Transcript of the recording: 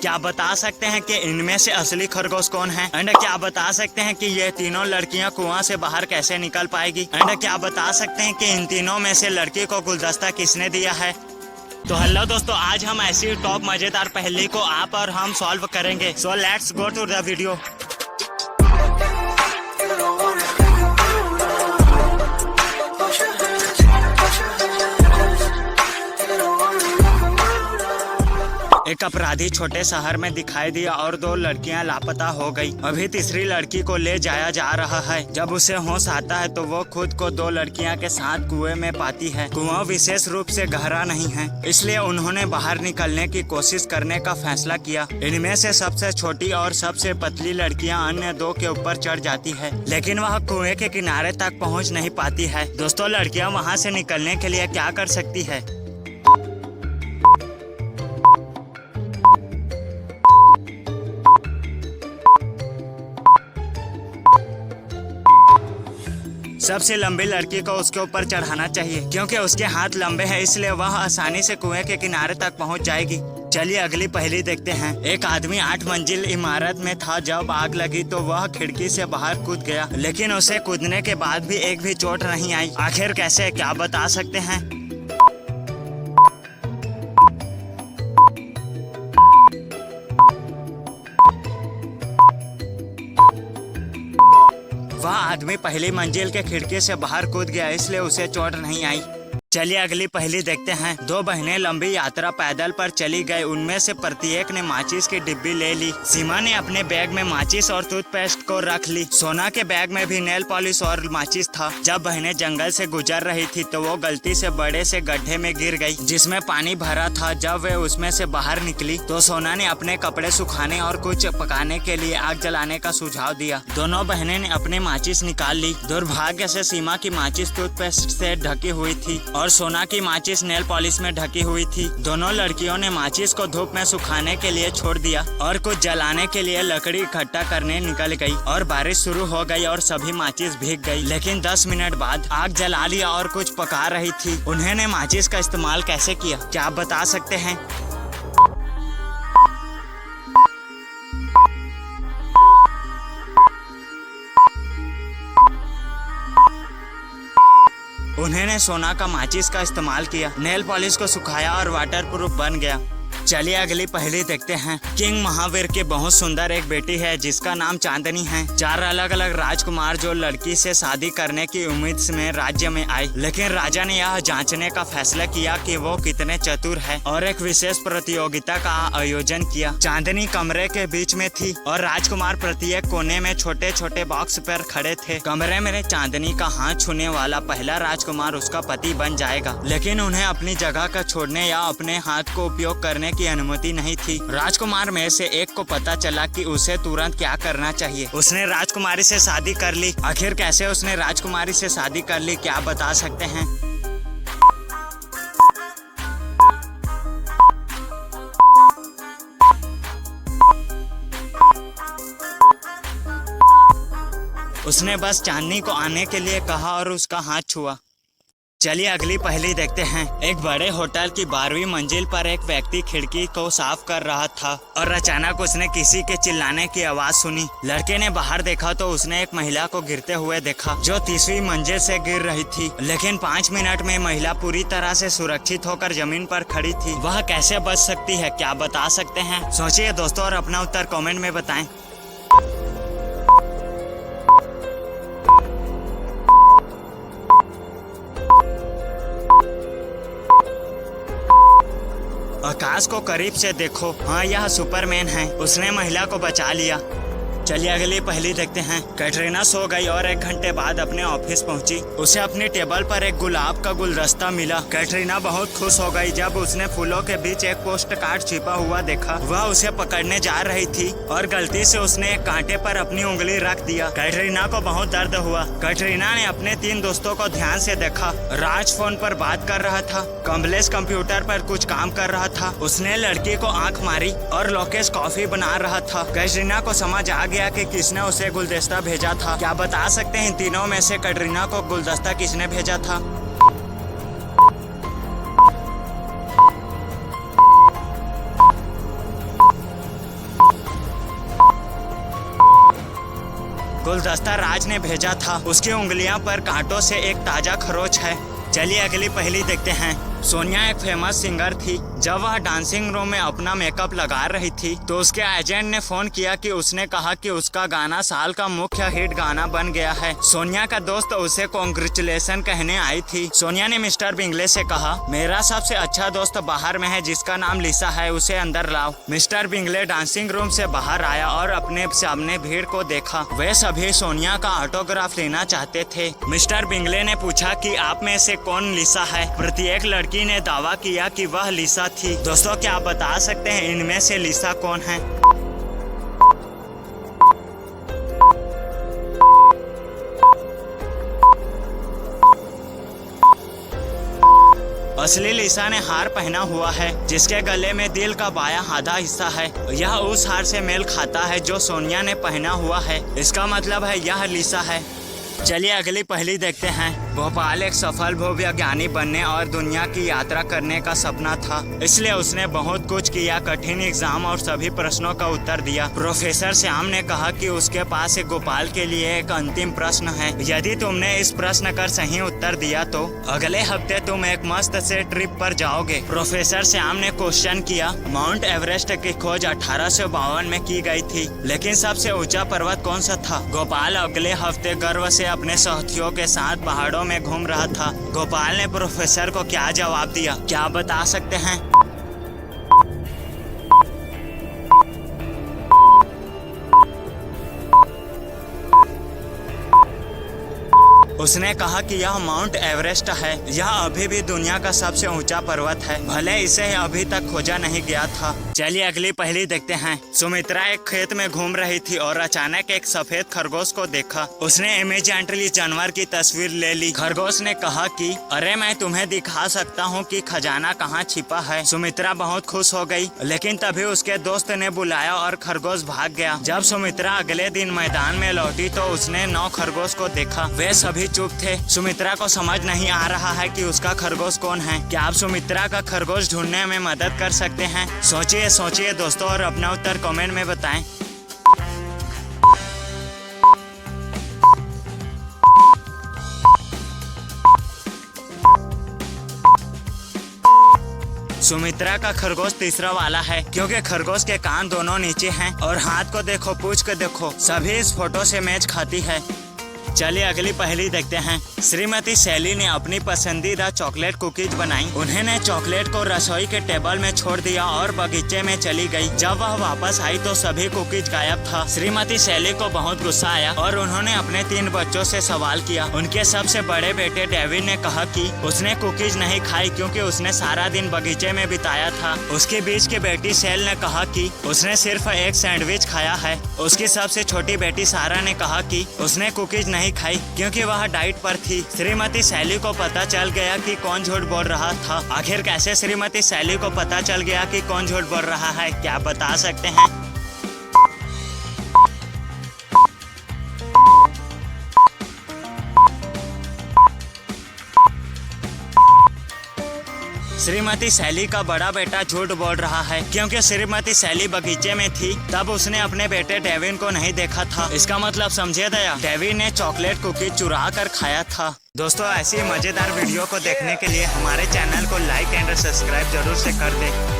क्या बता सकते हैं कि इनमें से असली खरगोश कौन है? एंड क्या बता सकते हैं कि ये तीनों लड़कियां कुआं से बाहर कैसे निकल पाएगी? एंड क्या बता सकते हैं कि इन तीनों में से लड़की को गुलदस्ता किसने दिया है? तो हेलो दोस्तों, आज हम ऐसी टॉप मजेदार पहेली को आप और हम सॉल्व करेंगे। So let's go to the video. एक अपराधी छोटे शहर में दिखाई दिया और दो लड़कियां लापता हो गई। अभी तीसरी लड़की को ले जाया जा रहा है। जब उसे होश आता है तो वो खुद को दो लड़कियां के साथ कुएं में पाती है। कुआं विशेष रूप से गहरा नहीं है, इसलिए उन्होंने बाहर निकलने की कोशिश करने का फैसला किया। इनमें से सबसे छोटी और सबसे पतली लड़कियां अन्य दो के ऊपर चढ़ जाती है, लेकिन वह कुएं के किनारे तक पहुँच नहीं पाती है। दोस्तों, लड़कियाँ वहाँ से निकलने के लिए क्या कर सकती है? सबसे लंबी लड़की को उसके ऊपर चढ़ाना चाहिए, क्योंकि उसके हाथ लंबे हैं, इसलिए वह आसानी से कुएं के किनारे तक पहुंच जाएगी। चलिए अगली पहेली देखते हैं। एक आदमी 8 मंजिल इमारत में था। जब आग लगी तो वह खिड़की से बाहर कूद गया, लेकिन उसे कूदने के बाद भी एक भी चोट नहीं आई। आखिर कैसे? क्या बता सकते हैं? वह आदमी पहली मंजिल के खिड़की से बाहर कूद गया, इसलिए उसे चोट नहीं आई। चलिए अगली पहेली देखते हैं। दो बहनें लंबी यात्रा पैदल पर चली गई। उनमें से प्रत्येक ने माचिस की डिब्बी ले ली। सीमा ने अपने बैग में माचिस और टूथपेस्ट को रख ली। सोना के बैग में भी नेल पॉलिश और माचिस था। जब बहनें जंगल से गुजर रही थी तो वो गलती से बड़े से गड्ढे में गिर गई, जिसमें पानी भरा था। जब वे उसमें से बाहर निकली तो सोना ने अपने कपड़े सुखाने और कुछ पकाने के लिए आग जलाने का सुझाव दिया। दोनों बहनें ने अपने माचिस निकाल ली। दुर्भाग्य से सीमा की माचिस टूथपेस्ट से ढकी हुई थी और सोना की माचिस नेल पॉलिश में ढकी हुई थी। दोनों लड़कियों ने माचिस को धूप में सुखाने के लिए छोड़ दिया और कुछ जलाने के लिए लकड़ी इकट्ठा करने निकल गई। और बारिश शुरू हो गई और सभी माचिस भीग गई। लेकिन 10 मिनट बाद आग जला लिया और कुछ पका रही थी। उन्होंने माचिस का इस्तेमाल कैसे किया? क्या आप बता सकते हैं? उन्होंने सोना का माचिस का इस्तेमाल किया, नेल पॉलिश को सुखाया और वाटरप्रूफ बन गया। चलिए अगली पहेली देखते हैं। किंग महावीर की बहुत सुंदर एक बेटी है जिसका नाम चांदनी है। 4 अलग अलग राजकुमार जो लड़की से शादी करने की उम्मीद में राज्य में आए, लेकिन राजा ने यह जांचने का फैसला किया कि वो कितने चतुर है और एक विशेष प्रतियोगिता का आयोजन किया। चांदनी कमरे के बीच में थी और राजकुमार प्रत्येक कोने में छोटे छोटे बॉक्स पर खड़े थे। कमरे में चांदनी का हाथ छूने वाला पहला राजकुमार उसका पति बन जाएगा, लेकिन उन्हें अपनी जगह का छोड़ने या अपने हाथ को उपयोग करने की अनुमति नहीं थी। राजकुमार में से एक को पता चला कि उसे तुरंत क्या करना चाहिए। उसने राजकुमारी से शादी कर ली। आखिर कैसे उसने राजकुमारी से शादी कर ली? क्या बता सकते हैं? उसने बस चांदनी को आने के लिए कहा और उसका हाथ छुआ। चलिए अगली पहेली देखते हैं। एक बड़े होटल की 12वीं मंजिल पर एक व्यक्ति खिड़की को साफ कर रहा था और अचानक उसने किसी के चिल्लाने की आवाज सुनी। लड़के ने बाहर देखा तो उसने एक महिला को गिरते हुए देखा जो 30वीं मंजिल से गिर रही थी, लेकिन 5 मिनट में महिला पूरी तरह से सुरक्षित होकर जमीन पर खड़ी थी। वह कैसे बच सकती है? क्या बता सकते हैं? सोचिए दोस्तों और अपना उत्तर कमेंट में बताएं। आकाश को करीब से देखो। हाँ, यह सुपरमैन है। उसने महिला को बचा लिया। चलिए अगली पहेली देखते हैं। कैटरीना सो गई और 1 घंटे बाद अपने ऑफिस पहुंची। उसे अपनी टेबल पर एक गुलाब का गुलदस्ता मिला। कैटरीना बहुत खुश हो गई जब उसने फूलों के बीच एक पोस्ट कार्ड छिपा हुआ देखा। वह उसे पकड़ने जा रही थी और गलती से उसने एक कांटे पर अपनी उंगली रख दिया। कैटरीना को बहुत दर्द हुआ। कैटरीना ने अपने 3 दोस्तों को ध्यान से देखा। राज फोन पर बात कर रहा था। कमलेश कंप्यूटर पर कुछ काम कर रहा था। उसने लड़की को आंख मारी और लोकेश कॉफी बना रहा था। कैटरीना को समझ आ गया कि किसने उसे गुलदस्ता भेजा था। क्या बता सकते हैं इन तीनों में से कैटरीना को गुलदस्ता किसने भेजा था? गुलदस्ता राज ने भेजा था। उसकी उंगलियों पर कांटों से एक ताजा खरोच है। चलिए अगली पहेली देखते हैं। सोनिया एक फेमस सिंगर थी। जब वह डांसिंग रूम में अपना मेकअप लगा रही थी तो उसके एजेंट ने फोन किया कि उसने कहा कि उसका गाना साल का मुख्य हिट गाना बन गया है। सोनिया का दोस्त उसे कॉन्ग्रेचुलेशन कहने आई थी। सोनिया ने मिस्टर बिंगले से कहा, मेरा सबसे अच्छा दोस्त बाहर में है जिसका नाम लिसा है, उसे अंदर लाओ। मिस्टर बिंगले डांसिंग रूम से बाहर आया और अपने सामने भीड़ को देखा। वे सभी सोनिया का ऑटोग्राफ लेना चाहते थे। मिस्टर बिंगले ने पूछा कि आप में से कौन लिसा है। प्रत्येक लड़की ने दावा किया कि वह लिसा थी। दोस्तों, क्या आप बता सकते हैं इनमें से लिसा कौन है? असली लिसा ने हार पहना हुआ है जिसके गले में दिल का बायां आधा हिस्सा है। यह उस हार से मेल खाता है जो सोनिया ने पहना हुआ है। इसका मतलब है यह लिसा है। चलिए अगली पहेली देखते हैं। भोपाल एक सफल भूविज्ञानी बनने और दुनिया की यात्रा करने का सपना था, इसलिए उसने बहुत कुछ किया, कठिन एग्जाम और सभी प्रश्नों का उत्तर दिया। प्रोफेसर श्याम ने कहा कि उसके पास एक गोपाल के लिए एक अंतिम प्रश्न है। यदि तुमने इस प्रश्न का सही उत्तर दिया तो अगले हफ्ते तुम एक मस्त से ट्रिप पर जाओगे। प्रोफेसर श्याम ने क्वेश्चन किया। माउंट एवरेस्ट की खोज 1852 में की गई थी, लेकिन सबसे ऊंचा पर्वत कौन सा था? गोपाल अगले हफ्ते गर्व से अपने साथियों के साथ पहाड़ों में घूम रहा था। गोपाल ने प्रोफेसर को क्या जवाब दिया? क्या आप बता सकते हैं? उसने कहा कि यह माउंट एवरेस्ट है। यह अभी भी दुनिया का सबसे ऊंचा पर्वत है, भले इसे अभी तक खोजा नहीं गया था। चलिए अगली पहेली देखते हैं। सुमित्रा एक खेत में घूम रही थी और अचानक एक सफेद खरगोश को देखा। उसने इमेजिनरी जानवर की तस्वीर ले ली। खरगोश ने कहा कि अरे मैं तुम्हें दिखा सकता हूँ कि खजाना कहाँ छिपा है। सुमित्रा बहुत खुश हो गई, लेकिन तभी उसके दोस्त ने बुलाया और खरगोश भाग गया। जब सुमित्रा अगले दिन मैदान में लौटी तो उसने 9 खरगोश को देखा। वे सभी चुप थे। सुमित्रा को समझ नहीं आ रहा है कि उसका खरगोश कौन है। क्या आप सुमित्रा का खरगोश ढूंढने में मदद कर सकते हैं? सोचिए दोस्तों और अपना उत्तर कमेंट में बताएं। सुमित्रा का खरगोश तीसरा वाला है, क्योंकि खरगोश के कान दोनों नीचे हैं और हाथ को देखो, पूंछ को देखो, सभी इस फोटो से मैच खाती है। चलिए अगली पहेली देखते हैं। श्रीमती शैली ने अपनी पसंदीदा चॉकलेट कुकीज बनाई। उन्होंने चॉकलेट को रसोई के टेबल में छोड़ दिया और बगीचे में चली गई। जब वह वापस आई तो सभी कुकीज गायब था। श्रीमती शैली को बहुत गुस्सा आया और उन्होंने अपने 3 बच्चों से सवाल किया। उनके सबसे बड़े बेटे डेविड ने कहा कि उसने कुकीज नहीं खाई क्योंकि उसने सारा दिन बगीचे में बिताया था। उसके बीच की बेटी सेल ने कहा कि उसने सिर्फ एक सैंडविच खाया है। उसकी सबसे छोटी बेटी सारा ने कहा कि उसने कुकीज नहीं खाई क्योंकि वह डाइट पर थी। श्रीमती शैली को पता चल गया कि कौन झूठ बोल रहा था। आखिर कैसे श्रीमती शैली को पता चल गया कि कौन झूठ बोल रहा है? क्या आप बता सकते हैं? श्रीमती शैली का बड़ा बेटा झूठ बोल रहा है क्योंकि श्रीमती शैली बगीचे में थी, तब उसने अपने बेटे डेविन को नहीं देखा था। इसका मतलब समझे दया, डेविन ने चॉकलेट कुकी चुरा कर खाया था। दोस्तों, ऐसी मजेदार वीडियो को देखने के लिए हमारे चैनल को लाइक एंड सब्सक्राइब जरूर से कर दें।